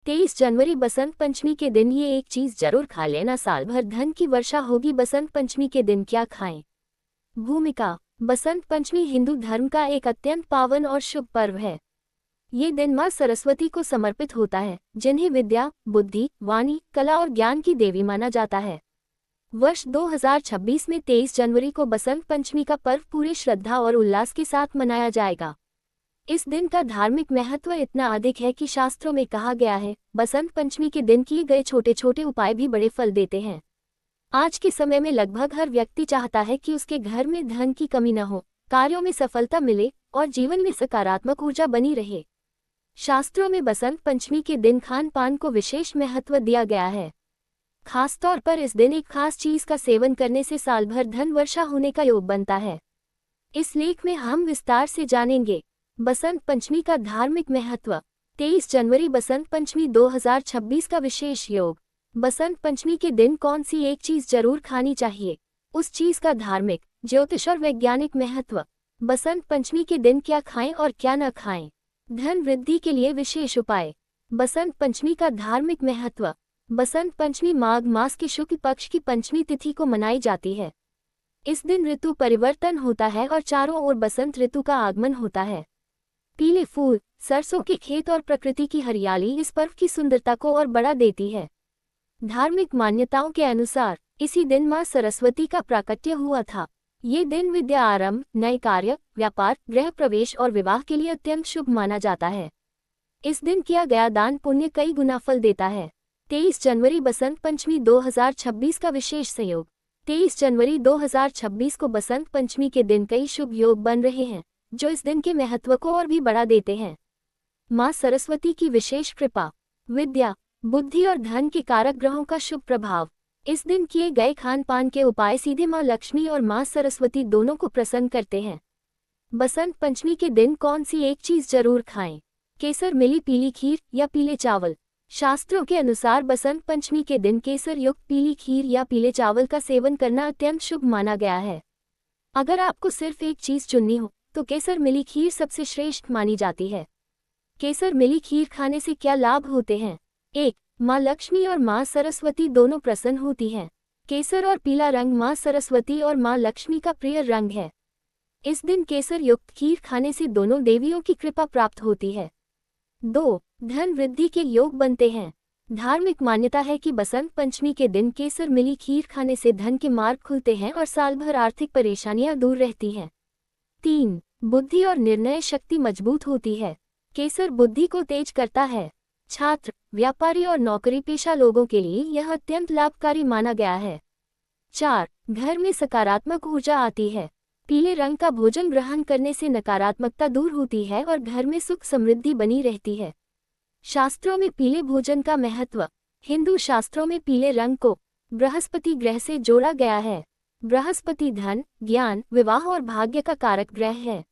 23 जनवरी बसंत पंचमी के दिन ये एक चीज जरूर खा लेना, साल भर धन की वर्षा होगी। बसंत पंचमी के दिन क्या खाएं? भूमिका। बसंत पंचमी हिंदू धर्म का एक अत्यंत पावन और शुभ पर्व है। ये दिन मां सरस्वती को समर्पित होता है, जिन्हें विद्या, बुद्धि, वाणी, कला और ज्ञान की देवी माना जाता है। वर्ष 2026 में 23 जनवरी को बसंत पंचमी का पर्व पूरे श्रद्धा और उल्लास के साथ मनाया जाएगा। इस दिन का धार्मिक महत्व इतना अधिक है कि शास्त्रों में कहा गया है, बसंत पंचमी के दिन किए गए छोटे छोटे उपाय भी बड़े फल देते हैं। आज के समय में लगभग हर व्यक्ति चाहता है कि उसके घर में धन की कमी न हो, कार्यों में सफलता मिले और जीवन में सकारात्मक ऊर्जा बनी रहे। शास्त्रों में बसंत पंचमी के दिन खान पान को विशेष महत्व दिया गया है। खासतौर पर इस दिन एक खास चीज का सेवन करने से साल भर धन वर्षा होने का योग बनता है। इस लेख में हम विस्तार से जानेंगे बसंत पंचमी का धार्मिक महत्व। 23 जनवरी बसंत पंचमी 2026 का विशेष योग। बसंत पंचमी के दिन कौन सी एक चीज जरूर खानी चाहिए, उस चीज का धार्मिक, ज्योतिष और वैज्ञानिक महत्व। बसंत पंचमी के दिन क्या खाएं और क्या न खाएं। धन वृद्धि के लिए विशेष उपाय। बसंत पंचमी का धार्मिक महत्व। बसंत पंचमी माघ मास के शुक्ल पक्ष की पंचमी तिथि को मनाई जाती है। इस दिन ऋतु परिवर्तन होता है और चारों ओर बसंत ऋतु का आगमन होता है। पीले फूल, सरसों के खेत और प्रकृति की हरियाली इस पर्व की सुंदरता को और बढ़ा देती है। धार्मिक मान्यताओं के अनुसार इसी दिन मां सरस्वती का प्राकट्य हुआ था। ये दिन विद्या आरंभ, नए कार्य, व्यापार, गृह प्रवेश और विवाह के लिए अत्यंत शुभ माना जाता है। इस दिन किया गया दान पुण्य कई गुना फल देता है। 23 जनवरी बसंत पंचमी 2026 का विशेष संयोग। 23 जनवरी 2026 को बसंत पंचमी के दिन कई शुभ योग बन रहे हैं, जो इस दिन के महत्व को और भी बढ़ा देते हैं। मां सरस्वती की विशेष कृपा। विद्या, बुद्धि और धन के कारक ग्रहों का शुभ प्रभाव। इस दिन किए गए खान पान के उपाय सीधे मां लक्ष्मी और मां सरस्वती दोनों को प्रसन्न करते हैं। बसंत पंचमी के दिन कौन सी एक चीज जरूर खाएं? केसर मिली पीली खीर या पीले चावल। शास्त्रों के अनुसार बसंत पंचमी के दिन केसर युक्त पीली खीर या पीले चावल का सेवन करना अत्यंत शुभ माना गया है। अगर आपको सिर्फ एक चीज चुननी हो तो केसर मिली खीर सबसे श्रेष्ठ मानी जाती है। केसर मिली खीर खाने से क्या लाभ होते हैं? 1. मां लक्ष्मी और मां सरस्वती दोनों प्रसन्न होती हैं। केसर और पीला रंग मां सरस्वती और मां लक्ष्मी का प्रिय रंग है। इस दिन केसर युक्त खीर खाने से दोनों देवियों की कृपा प्राप्त होती है। 2. धन वृद्धि के योग बनते हैं। धार्मिक मान्यता है कि बसंत पंचमी के दिन केसर मिली खीर खाने से धन के मार्ग खुलते हैं और साल भर आर्थिक परेशानियां दूर रहती हैं। 3. बुद्धि और निर्णय शक्ति मजबूत होती है। केसर बुद्धि को तेज करता है। छात्र, व्यापारी और नौकरी पेशा लोगों के लिए यह अत्यंत लाभकारी माना गया है। 4. घर में सकारात्मक ऊर्जा आती है। पीले रंग का भोजन ग्रहण करने से नकारात्मकता दूर होती है और घर में सुख समृद्धि बनी रहती है। शास्त्रों में पीले भोजन का महत्व। हिंदू शास्त्रों में पीले रंग को बृहस्पति ग्रह से जोड़ा गया है। बृहस्पति धन, ज्ञान, विवाह और भाग्य का कारक ग्रह है।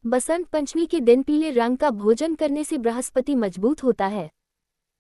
बसंत पंचमी के दिन पीले रंग का भोजन करने से बृहस्पति मजबूत होता है।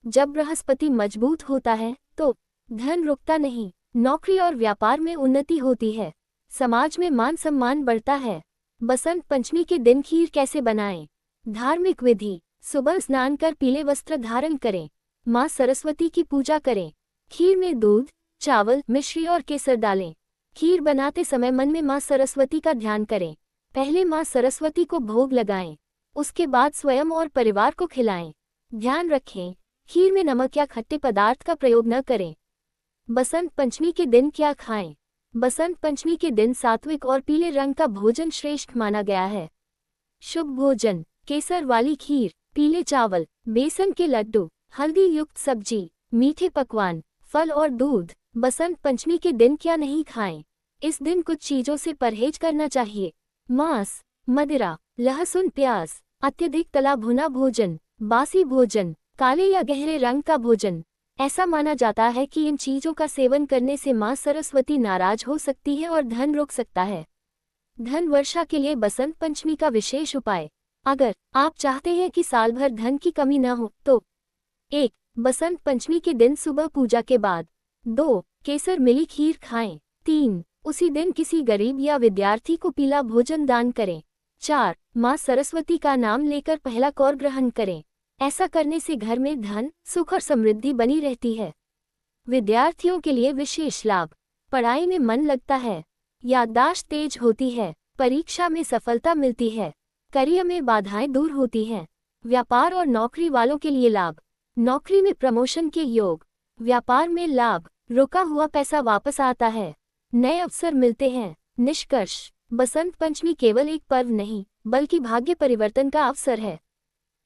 जब बृहस्पति मजबूत होता है तो धन रुकता नहीं, नौकरी और व्यापार में उन्नति होती है, समाज में मान सम्मान बढ़ता है। बसंत पंचमी के दिन खीर कैसे बनाएं? धार्मिक विधि। सुबह स्नान कर पीले वस्त्र धारण करें। मां सरस्वती की पूजा करें। खीर में दूध, चावल, मिश्री और केसर डालें। खीर बनाते समय मन में मां सरस्वती का ध्यान करें। पहले मां सरस्वती को भोग लगाएं, उसके बाद स्वयं और परिवार को खिलाएं। ध्यान रखें, खीर में नमक या खट्टे पदार्थ का प्रयोग न करें। बसंत पंचमी के दिन क्या खाएं? बसंत पंचमी के दिन सात्विक और पीले रंग का भोजन श्रेष्ठ माना गया है। शुभ भोजन: केसर वाली खीर, पीले चावल, बेसन के लड्डू, हल्दी युक्त सब्जी, मीठे पकवान, फल और दूध। बसंत पंचमी के दिन क्या नहीं खाएं? इस दिन कुछ चीजों से परहेज करना चाहिए। मांस, मदिरा, लहसुन, प्याज, अत्यधिक तला भुना भोजन, बासी भोजन, काले या गहरे रंग का भोजन। ऐसा माना जाता है कि इन चीजों का सेवन करने से मां सरस्वती नाराज हो सकती है और धन रुक सकता है। धन वर्षा के लिए बसंत पंचमी का विशेष उपाय। अगर आप चाहते हैं कि साल भर धन की कमी न हो तो 1. बसंत पंचमी के दिन सुबह पूजा के बाद। 2. केसर मिली खीर खाएं। 3. उसी दिन किसी गरीब या विद्यार्थी को पीला भोजन दान करें। 4. मां सरस्वती का नाम लेकर पहला कौर ग्रहण करें। ऐसा करने से घर में धन, सुख और समृद्धि बनी रहती है। विद्यार्थियों के लिए विशेष लाभ। पढ़ाई में मन लगता है, याददाश्त तेज होती है, परीक्षा में सफलता मिलती है, करियर में बाधाएं दूर होती हैं। व्यापार और नौकरी वालों के लिए लाभ। नौकरी में प्रमोशन के योग, व्यापार में लाभ, रुका हुआ पैसा वापस आता है, नए अवसर मिलते हैं। निष्कर्ष, बसंत पंचमी केवल एक पर्व नहीं बल्कि भाग्य परिवर्तन का अवसर है।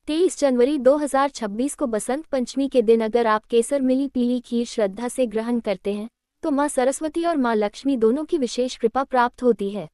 23 जनवरी 2026 को बसंत पंचमी के दिन अगर आप केसर मिली पीली खीर श्रद्धा से ग्रहण करते हैं तो मां सरस्वती और मां लक्ष्मी दोनों की विशेष कृपा प्राप्त होती है।